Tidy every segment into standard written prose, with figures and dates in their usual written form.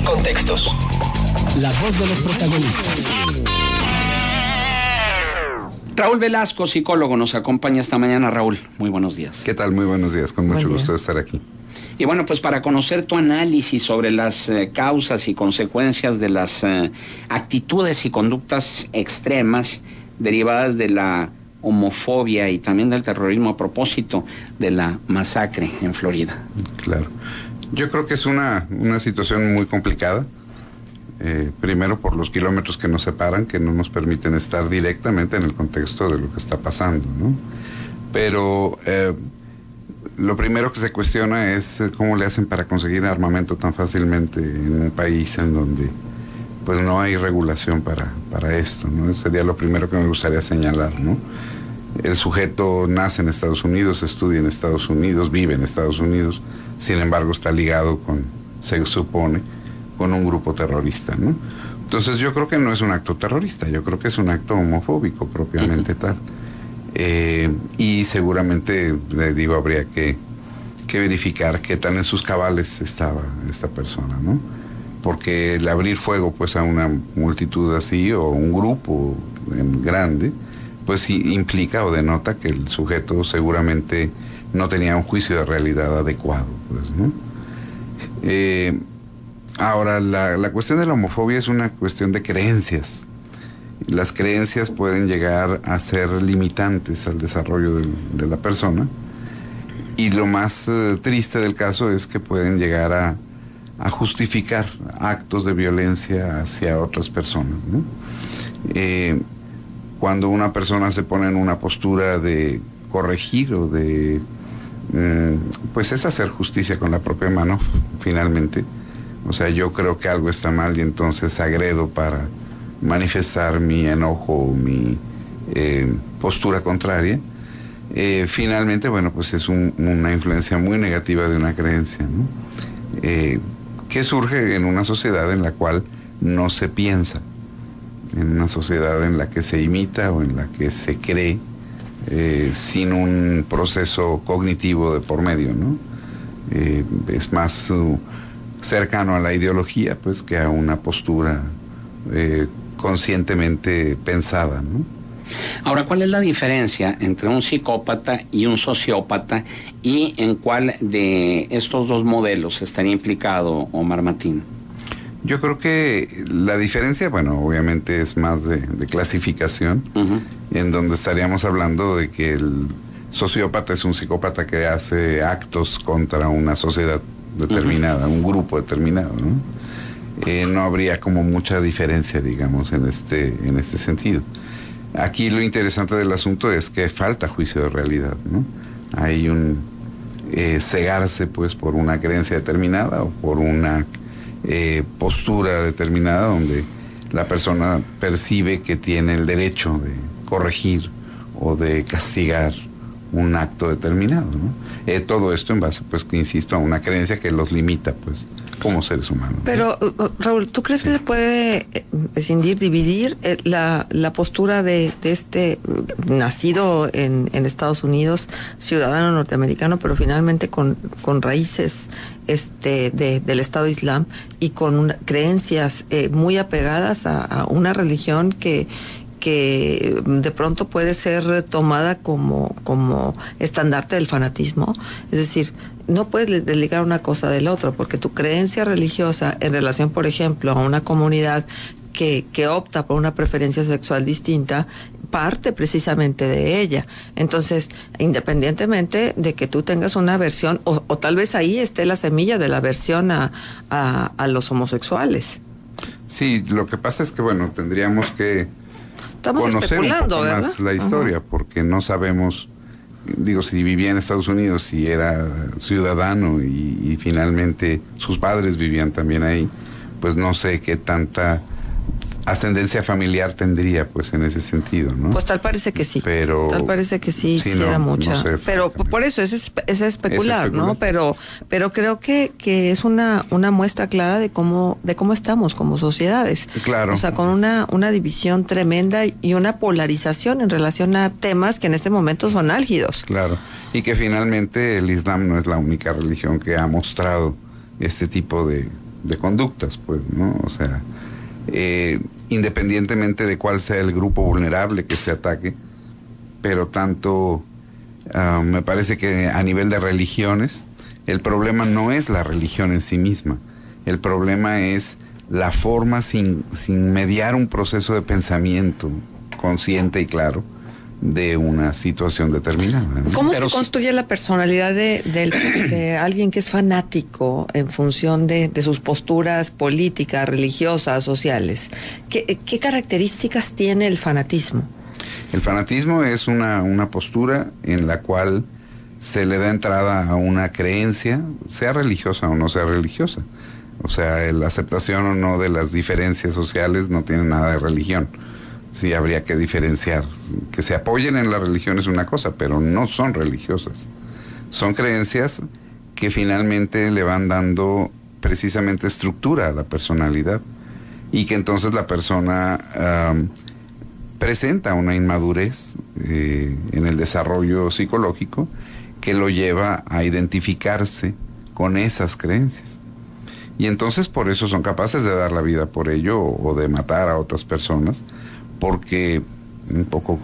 contextos. La voz de los protagonistas. Raúl Velasco, psicólogo, nos acompaña esta mañana. Raúl, muy buenos días. ¿Qué tal? Muy buenos días, con mucho gusto de estar aquí. Y bueno, pues para conocer tu análisis sobre las causas y consecuencias de las actitudes y conductas extremas derivadas de la homofobia y también del terrorismo a propósito de la masacre en Florida. Claro. Yo creo que es una situación muy complicada. Primero por los kilómetros que nos separan, que no nos permiten estar directamente en el contexto de lo que está pasando, ¿no? Pero lo primero que se cuestiona es cómo le hacen para conseguir armamento tan fácilmente en un país en donde pues no hay regulación para esto, ¿no? Eso sería lo primero que me gustaría señalar, ¿no? El sujeto nace en Estados Unidos, estudia en Estados Unidos, vive en Estados Unidos, sin embargo está ligado se supone, con un grupo terrorista, ¿no? Entonces yo creo que no es un acto terrorista, yo creo que es un acto homofóbico propiamente tal. Y seguramente, le digo, habría que verificar qué tan en sus cabales estaba esta persona, ¿no? Porque el abrir fuego pues a una multitud así o un grupo grande, pues sí implica o denota que el sujeto seguramente no tenía un juicio de realidad adecuado, pues, ¿no? Ahora, la cuestión de la homofobia es una cuestión de creencias. Las creencias pueden llegar a ser limitantes al desarrollo de la persona, y lo más triste del caso es que pueden llegar a justificar actos de violencia hacia otras personas, ¿no? Cuando una persona se pone en una postura de corregir o de pues es hacer justicia con la propia mano, finalmente. O sea, yo creo que algo está mal y entonces agredo para manifestar mi enojo o mi postura contraria. Finalmente, bueno, pues es una influencia muy negativa de una creencia, ¿no? Que surge en una sociedad en la cual no se piensa, en una sociedad en la que se imita o en la que se cree sin un proceso cognitivo de por medio, ¿no? Es más cercano a la ideología, pues, que a una postura conscientemente pensada, ¿no? Ahora, ¿cuál es la diferencia entre un psicópata y un sociópata, y en cuál de estos dos modelos estaría implicado Omar Matin? Yo creo que la diferencia, bueno, obviamente es más de clasificación, en donde estaríamos hablando de que el sociópata es un psicópata que hace actos contra una sociedad determinada, un grupo determinado, ¿no? No habría como mucha diferencia, digamos, en este sentido. Aquí lo interesante del asunto es que falta juicio de realidad, ¿no? Hay un cegarse, pues, por una creencia determinada o por una postura determinada donde la persona percibe que tiene el derecho de corregir o de castigar un acto determinado, ¿no? Todo esto en base, pues, que insisto, a una creencia que los limita, pues, como seres humanos. Pero, Raúl, ¿tú crees que se puede dividir la postura de este nacido en Estados Unidos, ciudadano norteamericano, pero finalmente con raíces del Estado Islam y con creencias muy apegadas a una religión que de pronto puede ser tomada como estandarte del fanatismo? Es decir, no puedes desligar una cosa del otro, porque tu creencia religiosa en relación, por ejemplo, a una comunidad que opta por una preferencia sexual distinta, parte precisamente de ella. Entonces, independientemente de que tú tengas una aversión, o tal vez ahí esté la semilla de la aversión a los homosexuales. Sí, lo que pasa es que, bueno, tendríamos que conocer un poco más la historia, porque no sabemos, digo, si vivía en Estados Unidos, si era ciudadano y finalmente sus padres vivían también ahí, pues no sé qué tanta ascendencia familiar tendría, pues, en ese sentido, ¿no? Pues tal parece que sí. Pero tal parece que sí era mucha. No sé, pero por eso es especular, ¿no? Pero creo que es una muestra clara de cómo estamos como sociedades. Claro. O sea, con una división tremenda y una polarización en relación a temas que en este momento son álgidos. Claro. Y que finalmente el Islam no es la única religión que ha mostrado este tipo de conductas, pues, ¿no? O sea, independientemente de cuál sea el grupo vulnerable que se ataque, pero tanto me parece que a nivel de religiones, el problema no es la religión en sí misma, el problema es la forma sin mediar un proceso de pensamiento consciente y claro de una situación determinada, ¿no? ¿Cómo se construye la personalidad de alguien que es fanático en función de sus posturas políticas, religiosas, sociales? ¿Qué características tiene el fanatismo? El fanatismo es una postura en la cual se le da entrada a una creencia, sea religiosa o no sea religiosa. O sea, la aceptación o no de las diferencias sociales no tiene nada de religión. Sí, habría que diferenciar. Que se apoyen en la religión es una cosa, pero no son religiosas. Son creencias que finalmente le van dando precisamente estructura a la personalidad y que entonces la persona presenta una inmadurez en el desarrollo psicológico que lo lleva a identificarse con esas creencias. Y entonces por eso son capaces de dar la vida por ello o de matar a otras personas, porque un poco,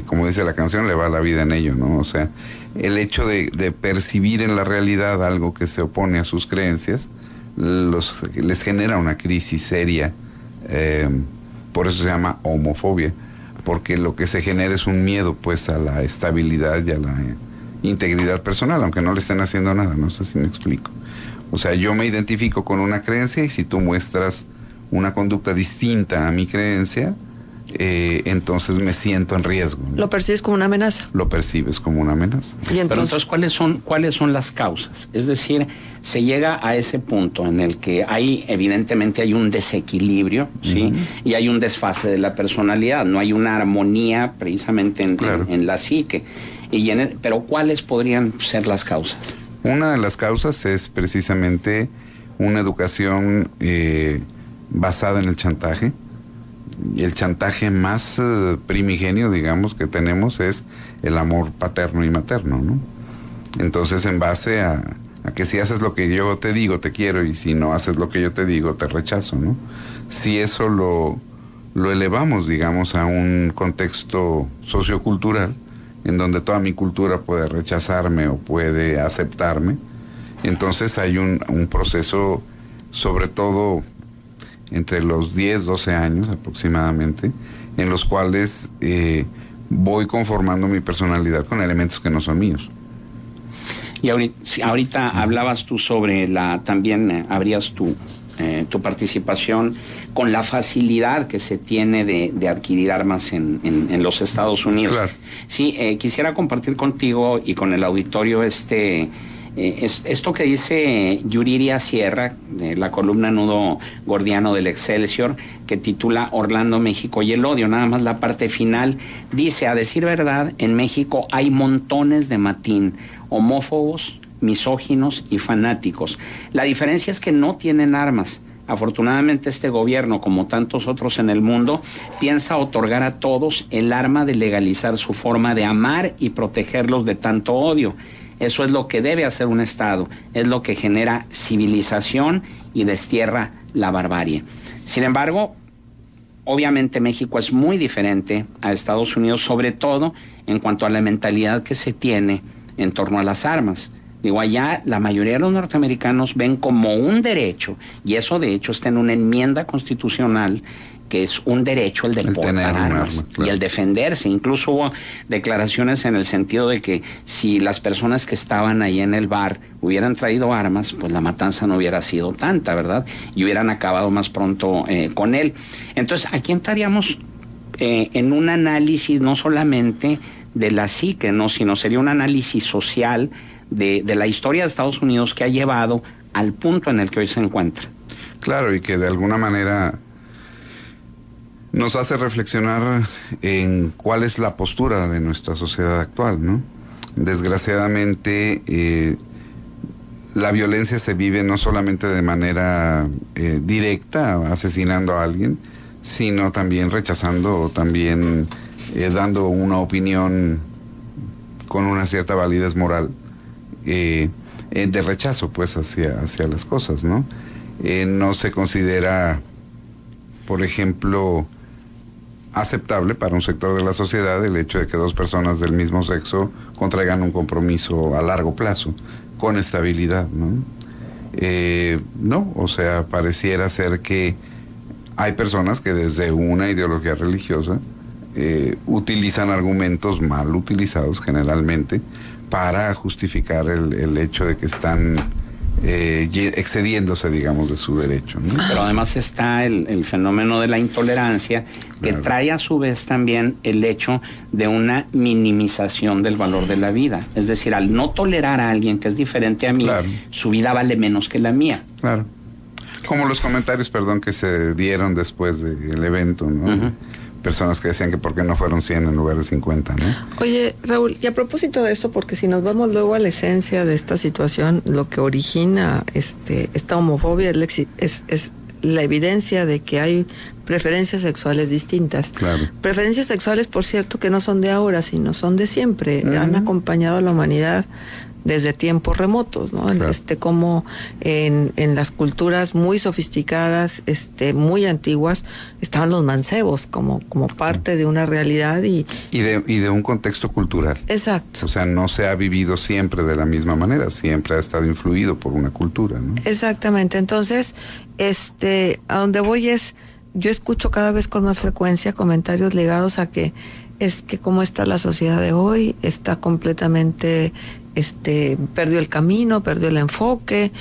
como dice la canción, le va la vida en ello, ¿no? O sea, el hecho de percibir en la realidad algo que se opone a sus creencias, les genera una crisis seria, por eso se llama homofobia, porque lo que se genera es un miedo, pues, a la estabilidad y a la integridad personal, aunque no le estén haciendo nada, no sé si me explico. O sea, yo me identifico con una creencia y si tú muestras una conducta distinta a mi creencia, entonces me siento en riesgo, ¿no? ¿Lo percibes como una amenaza? Lo percibes como una amenaza. Pero entonces, ¿cuáles son las causas? Es decir, se llega a ese punto en el que evidentemente hay un desequilibrio, ¿sí? Uh-huh. Y hay un desfase de la personalidad, no hay una armonía precisamente en la psique. Pero ¿cuáles podrían ser las causas? Una de las causas es precisamente una educación basada en el chantaje. Y el chantaje más primigenio, digamos, que tenemos es el amor paterno y materno, ¿no? Entonces, en base a que si haces lo que yo te digo, te quiero, y si no haces lo que yo te digo, te rechazo, ¿no? Si eso lo elevamos, digamos, a un contexto sociocultural, en donde toda mi cultura puede rechazarme o puede aceptarme, entonces hay un proceso, sobre todo entre los 10, 12 años aproximadamente, en los cuales voy conformando mi personalidad con elementos que no son míos. Y ahorita hablabas tú sobre también abrías tu participación con la facilidad que se tiene de adquirir armas en los Estados Unidos. Claro. Sí, quisiera compartir contigo y con el auditorio esto que dice Yuriria Sierra, de la columna Nudo Gordiano del Excelsior, que titula Orlando, México y el odio. Nada más la parte final dice: a decir verdad, en México hay montones de matín, homófobos, misóginos y fanáticos. La diferencia es que no tienen armas. Afortunadamente este gobierno, como tantos otros en el mundo, piensa otorgar a todos el arma de legalizar su forma de amar y protegerlos de tanto odio. Eso es lo que debe hacer un Estado, es lo que genera civilización y destierra la barbarie. Sin embargo, obviamente México es muy diferente a Estados Unidos, sobre todo en cuanto a la mentalidad que se tiene en torno a las armas. Digo, allá la mayoría de los norteamericanos ven como un derecho, y eso de hecho está en una enmienda constitucional, que es un derecho el portar armas, arma, claro, y el defenderse. Incluso hubo declaraciones en el sentido de que si las personas que estaban ahí en el bar hubieran traído armas, pues la matanza no hubiera sido tanta, ¿verdad? Y hubieran acabado más pronto con él. Entonces, aquí entraríamos en un análisis no solamente de la psique, ¿no?, sino sería un análisis social de la historia de Estados Unidos que ha llevado al punto en el que hoy se encuentra. Claro, y que de alguna manera nos hace reflexionar en cuál es la postura de nuestra sociedad actual, ¿no? Desgraciadamente, la violencia se vive no solamente de manera directa, asesinando a alguien, sino también rechazando o también dando una opinión con una cierta validez moral de rechazo, pues, hacia las cosas, ¿no? no se considera, por ejemplo, aceptable para un sector de la sociedad el hecho de que dos personas del mismo sexo contraigan un compromiso a largo plazo, con estabilidad, ¿no? No, o sea, pareciera ser que hay personas que desde una ideología religiosa utilizan argumentos mal utilizados generalmente para justificar el hecho de que están excediéndose, digamos, de su derecho, ¿no? Pero además está el fenómeno de la intolerancia, que claro, trae a su vez también el hecho de una minimización del valor de la vida. Es decir, al no tolerar a alguien que es diferente a mí, claro, su vida vale menos que la mía. Claro. Como los comentarios, perdón, que se dieron después del evento, ¿no? Uh-huh. Personas que decían que por qué no fueron 100 en lugar de 50, ¿no? Oye, Raúl, y a propósito de esto, porque si nos vamos luego a la esencia de esta situación, lo que origina esta homofobia es la evidencia de que hay preferencias sexuales distintas. Claro. Preferencias sexuales, por cierto, que no son de ahora, sino son de siempre. Han acompañado a la humanidad desde tiempos remotos, ¿no? Claro. Como en las culturas muy sofisticadas, muy antiguas, estaban los mancebos como parte de una realidad y de un contexto cultural. Exacto. O sea, no se ha vivido siempre de la misma manera, siempre ha estado influido por una cultura, ¿no? Exactamente. Entonces, a donde voy es, yo escucho cada vez con más frecuencia comentarios ligados a que cómo está la sociedad de hoy, está completamente perdió el camino, perdió el enfoque,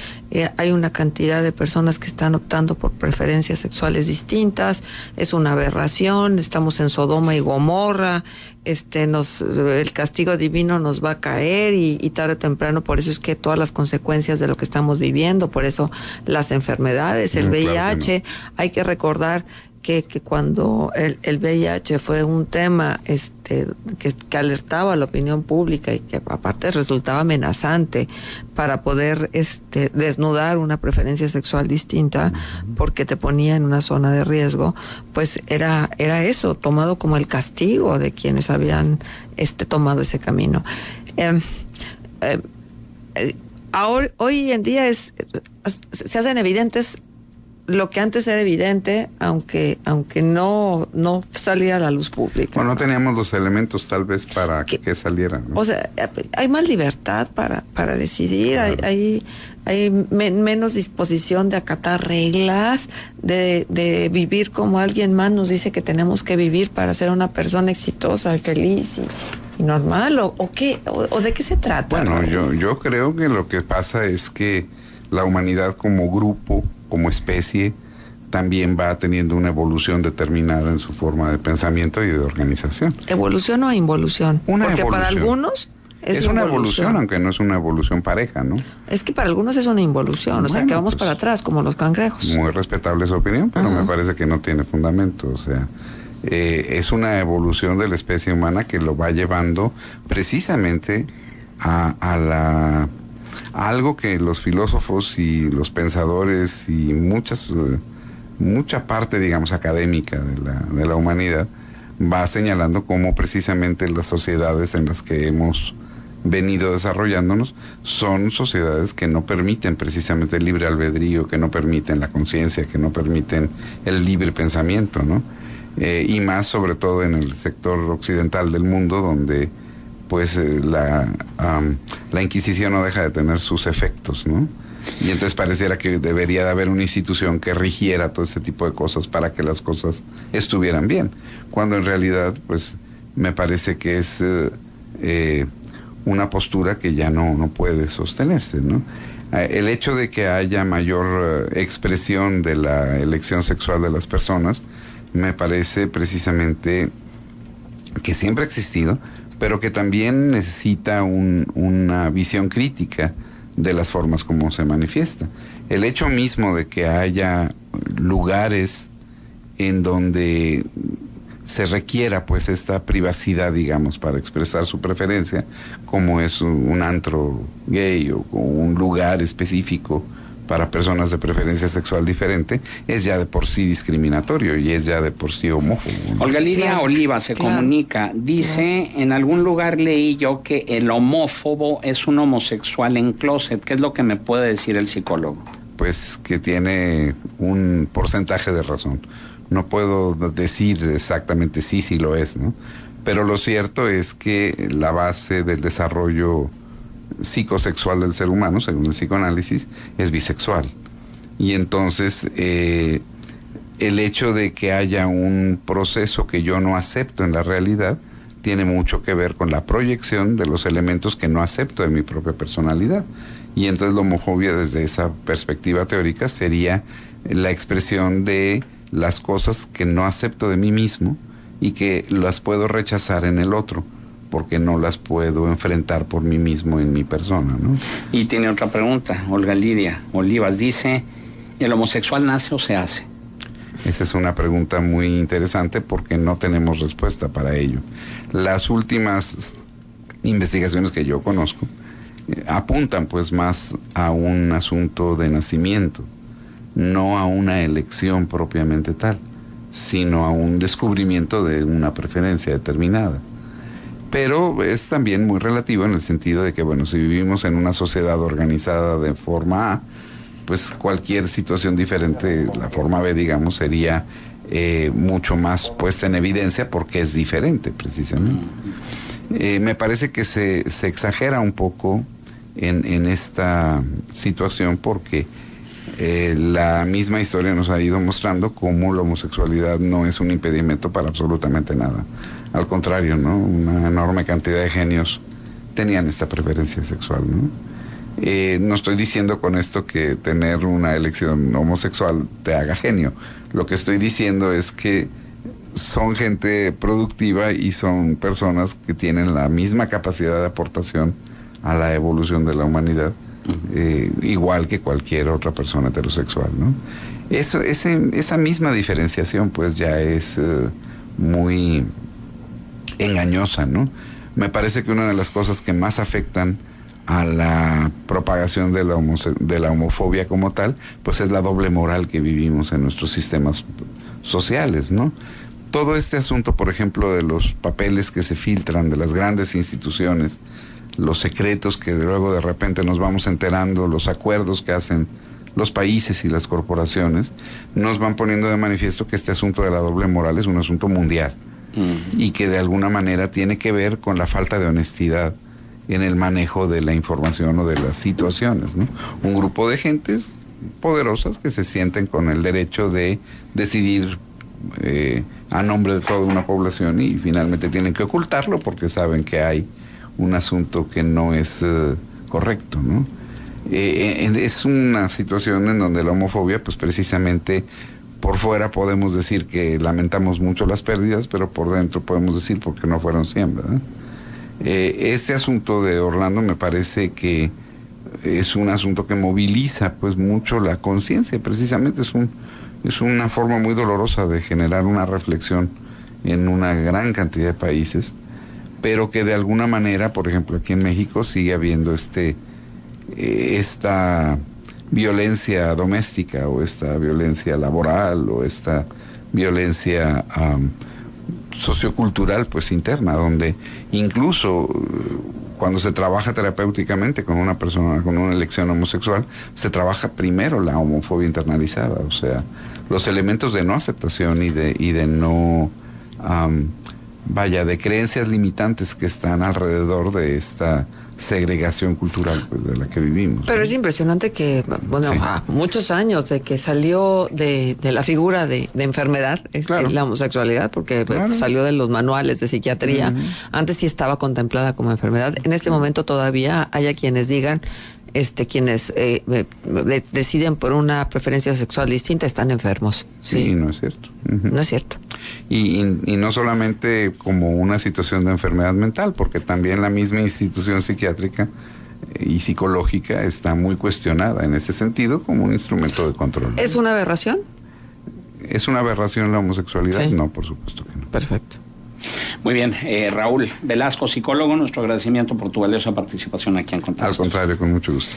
hay una cantidad de personas que están optando por preferencias sexuales distintas, es una aberración, estamos en Sodoma y Gomorra, el castigo divino nos va a caer y tarde o temprano, por eso es que todas las consecuencias de lo que estamos viviendo, por eso las enfermedades, el VIH, claro que no. Hay que recordar que cuando el VIH fue un tema que alertaba a la opinión pública y que aparte resultaba amenazante para poder desnudar una preferencia sexual distinta porque te ponía en una zona de riesgo, pues era eso, tomado como el castigo de quienes habían tomado ese camino. Ahora, hoy en día se hacen evidentes lo que antes era evidente, aunque no saliera a la luz pública. Bueno, no teníamos los elementos tal vez para que salieran, ¿no? O sea, hay más libertad para decidir, claro. hay menos disposición de acatar reglas, de vivir como alguien más nos dice que tenemos que vivir para ser una persona exitosa y feliz y normal, o qué, o de qué se trata. Bueno, yo creo que lo que pasa es que la humanidad como grupo, como especie, también va teniendo una evolución determinada en su forma de pensamiento y de organización. ¿Evolución o involución? Una Porque evolución. Para algunos es una evolución, aunque no es una evolución pareja, ¿no? Es que para algunos es una involución, bueno, o sea, que vamos para atrás, como los cangrejos. Muy respetable su opinión, pero me parece que no tiene fundamento, o sea, es una evolución de la especie humana que lo va llevando precisamente a algo que los filósofos y los pensadores y mucha parte, digamos, académica de la humanidad va señalando cómo precisamente las sociedades en las que hemos venido desarrollándonos son sociedades que no permiten precisamente el libre albedrío, que no permiten la conciencia, que no permiten el libre pensamiento, ¿no? Y más sobre todo en el sector occidental del mundo, donde pues la Inquisición no deja de tener sus efectos, ¿no? Y entonces pareciera que debería de haber una institución que rigiera todo este tipo de cosas para que las cosas estuvieran bien, cuando en realidad pues me parece que es una postura que ya no puede sostenerse, ¿no? El hecho de que haya mayor expresión de la elección sexual de las personas me parece precisamente que siempre ha existido, pero que también necesita una visión crítica de las formas como se manifiesta. El hecho mismo de que haya lugares en donde se requiera pues esta privacidad, digamos, para expresar su preferencia, como es un antro gay o un lugar específico para personas de preferencia sexual diferente, es ya de por sí discriminatorio y es ya de por sí homófobo, ¿no? Olga Lidia Oliva se comunica, dice, en algún lugar leí yo que el homófobo es un homosexual en closet. ¿Qué es lo que me puede decir el psicólogo? pues que tiene un porcentaje de razón. No puedo decir exactamente sí lo es, ¿no? Pero lo cierto es que la base del desarrollo psicosexual del ser humano, según el psicoanálisis, es bisexual. Y entonces el hecho de que haya un proceso que yo no acepto en la realidad tiene mucho que ver con la proyección de los elementos que no acepto de mi propia personalidad. Y entonces la homofobia, desde esa perspectiva teórica, sería la expresión de las cosas que no acepto de mí mismo y que las puedo rechazar en el otro, porque no las puedo enfrentar por mí mismo en mi persona, ¿no? Y tiene otra pregunta, Olga Lidia Olivas, dice, ¿el homosexual nace o se hace? Esa es una pregunta muy interesante porque no tenemos respuesta para ello. Las últimas investigaciones que yo conozco apuntan pues más a un asunto de nacimiento, no a una elección propiamente tal, sino a un descubrimiento de una preferencia determinada. Pero es también muy relativo en el sentido de que, bueno, si vivimos en una sociedad organizada de forma A, pues cualquier situación diferente, la forma B, digamos, sería mucho más puesta en evidencia porque es diferente, precisamente. Me parece que se exagera un poco en esta situación porque la misma historia nos ha ido mostrando cómo la homosexualidad no es un impedimento para absolutamente nada. Al contrario, ¿no? Una enorme cantidad de genios tenían esta preferencia sexual, ¿no? No estoy diciendo con esto que tener una elección homosexual te haga genio. Lo que estoy diciendo es que son gente productiva y son personas que tienen la misma capacidad de aportación a la evolución de la humanidad, igual que cualquier otra persona heterosexual, ¿no? Esa misma diferenciación pues ya es muy engañosa, ¿no? Me parece que una de las cosas que más afectan a la propagación de la homofobia como tal, pues es la doble moral que vivimos en nuestros sistemas sociales, ¿no? Todo este asunto, por ejemplo, de los papeles que se filtran de las grandes instituciones, los secretos que luego de repente nos vamos enterando, los acuerdos que hacen los países y las corporaciones, nos van poniendo de manifiesto que este asunto de la doble moral es un asunto mundial y que de alguna manera tiene que ver con la falta de honestidad en el manejo de la información o de las situaciones, ¿no? Un grupo de gentes poderosas que se sienten con el derecho de decidir a nombre de toda una población y finalmente tienen que ocultarlo porque saben que hay un asunto que no es correcto, ¿no? Es una situación en donde la homofobia, pues precisamente por fuera podemos decir que lamentamos mucho las pérdidas, pero por dentro podemos decir porque no fueron 100, ¿verdad? Este asunto de Orlando me parece que es un asunto que moviliza pues mucho la conciencia, precisamente es una forma muy dolorosa de generar una reflexión en una gran cantidad de países, pero que de alguna manera, por ejemplo, aquí en México sigue habiendo esta violencia doméstica o esta violencia laboral o esta violencia sociocultural pues interna, donde incluso cuando se trabaja terapéuticamente con una persona con una elección homosexual, se trabaja primero la homofobia internalizada, o sea, los elementos de no aceptación y de no de creencias limitantes que están alrededor de esta segregación cultural pues, de la que vivimos. Pero ¿no? es impresionante que, bueno, sí. A muchos años de que salió de la figura de enfermedad, claro. La homosexualidad, porque claro. Salió de los manuales de psiquiatría. Antes sí estaba contemplada como enfermedad. En este momento todavía haya quienes digan, quienes deciden por una preferencia sexual distinta están enfermos. Sí, no es cierto. No es cierto. Y no solamente como una situación de enfermedad mental, porque también la misma institución psiquiátrica y psicológica está muy cuestionada en ese sentido como un instrumento de control. ¿Es una aberración? ¿Es una aberración la homosexualidad? Sí. No, por supuesto que no. Perfecto. Muy bien, Raúl Velasco, psicólogo, nuestro agradecimiento por tu valiosa participación aquí en Contacto. Al contrario, con mucho gusto.